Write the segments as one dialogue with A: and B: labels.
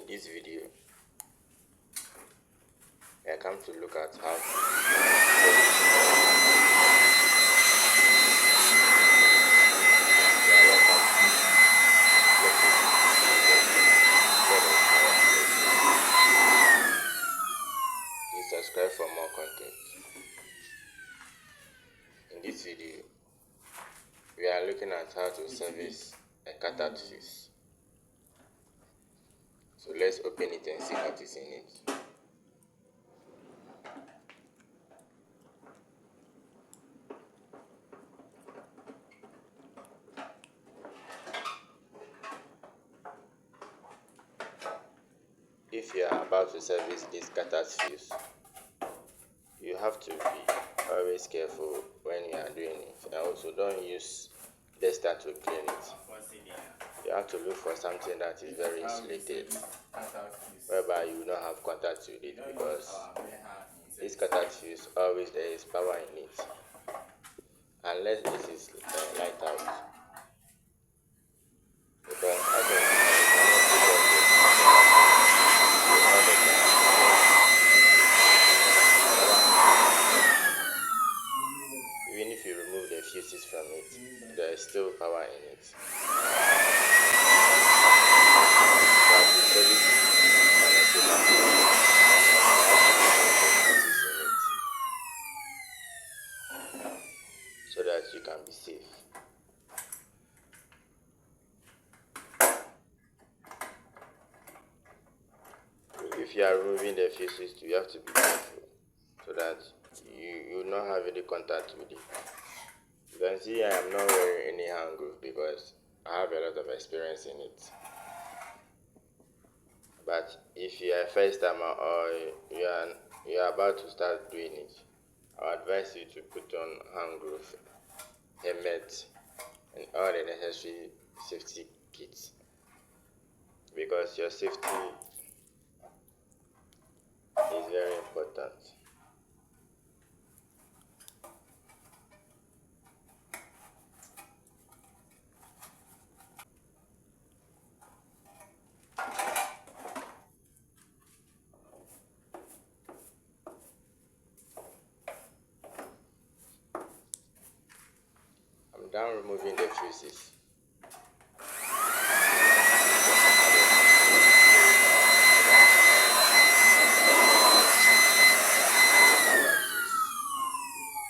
A: this video, I come to look at how please subscribe for more content. In this video, we are looking at how to service a cutout fuse. So let's open it and see what is in it. If you are about to service this cutout fuse, you have to be always careful when you are doing it, and also don't use duster to clean it. You have to look for something that is very insulated, whereby you will not have contact with it, because this cutout fuse, always there is power in it, unless this is light out. Because even if you remove the fuses from it, there is still power in it. So that you can be safe. If you are removing the fuses, you have to be careful so that you will not have any contact with it. You can see I am not wearing any hand glove because I have a lot of experience in it. But if you are a first timer or you are about to start doing it, I advise you to put on hand glove, helmet, and all the necessary safety kits, because your safety is very important. I'm done removing the fuses.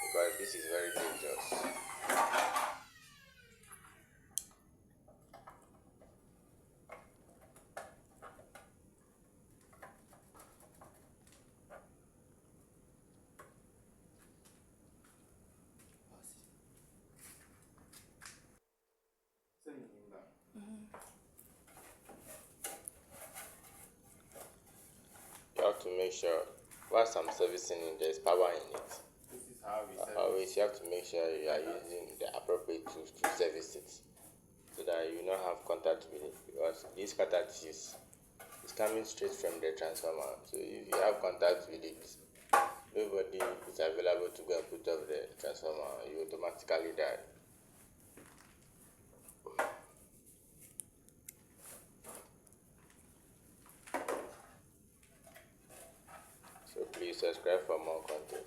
A: Because this is very dangerous. You have to make sure, whilst I'm servicing it, there's power in it.
B: This is how we service.
A: Always you have to make sure you are using the appropriate tools to service it, so that you not have contact with it, because this contact is coming straight from the transformer. So if you have contact with it, nobody is available to go and put off the transformer, you automatically die. So please subscribe for more content.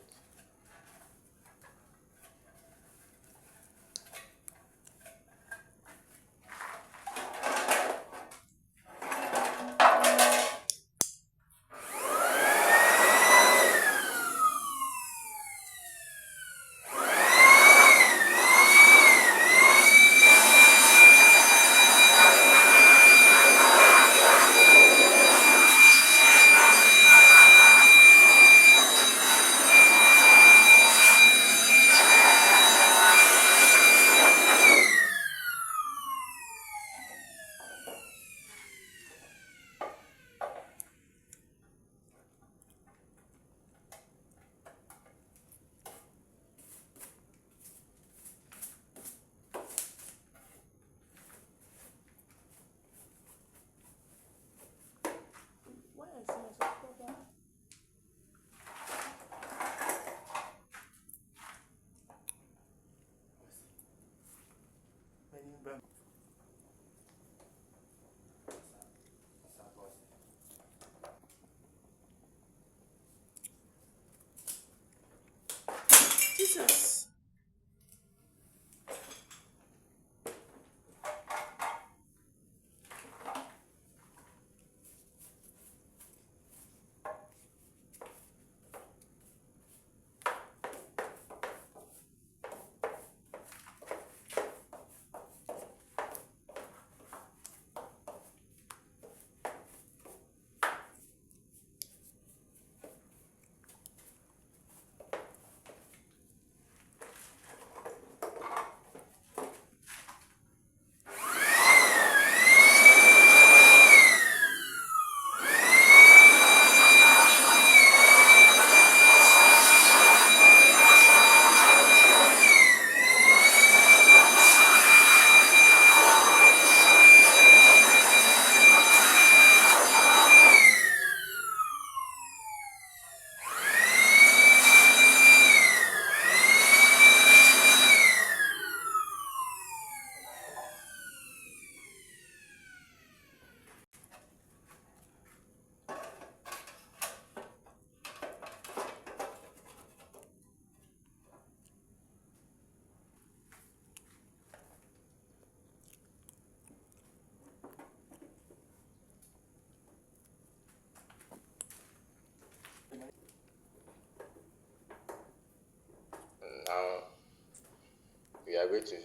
A: going to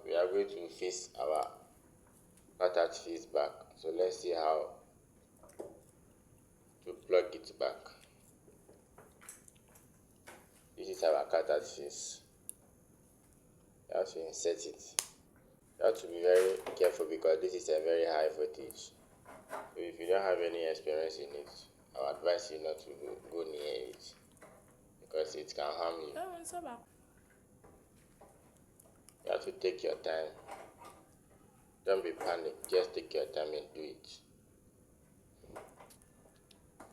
A: we are going to face our contact fuse back. So let's see how to plug it back. This is our contact fuse. You have to insert it. You have to be very careful because this is a very high voltage. So if you don't have any experience in it, I would advise you not to go near it because it can harm you. You have to take your time. Don't be panicked. Just take your time and do it.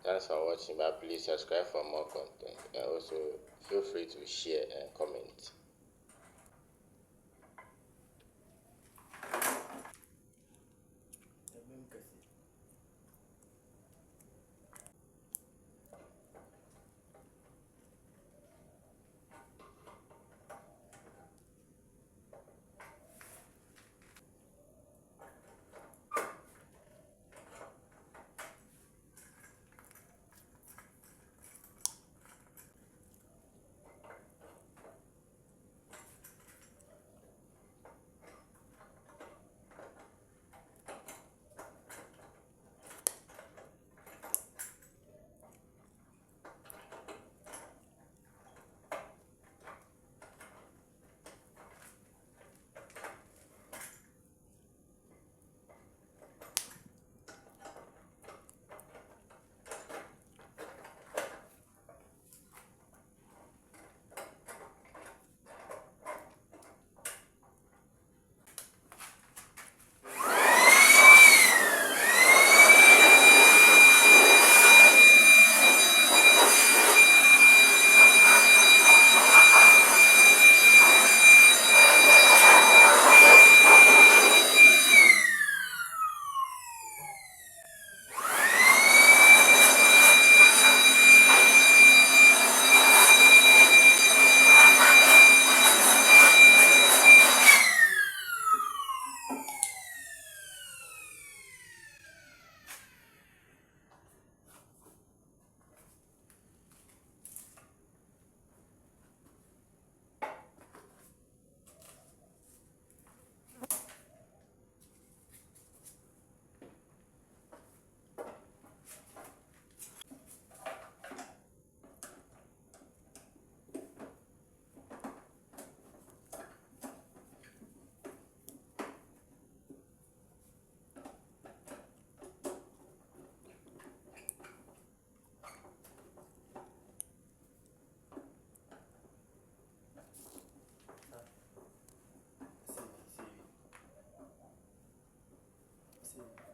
A: Thanks for watching, but please subscribe for more content and also feel free to share and comment.
B: See.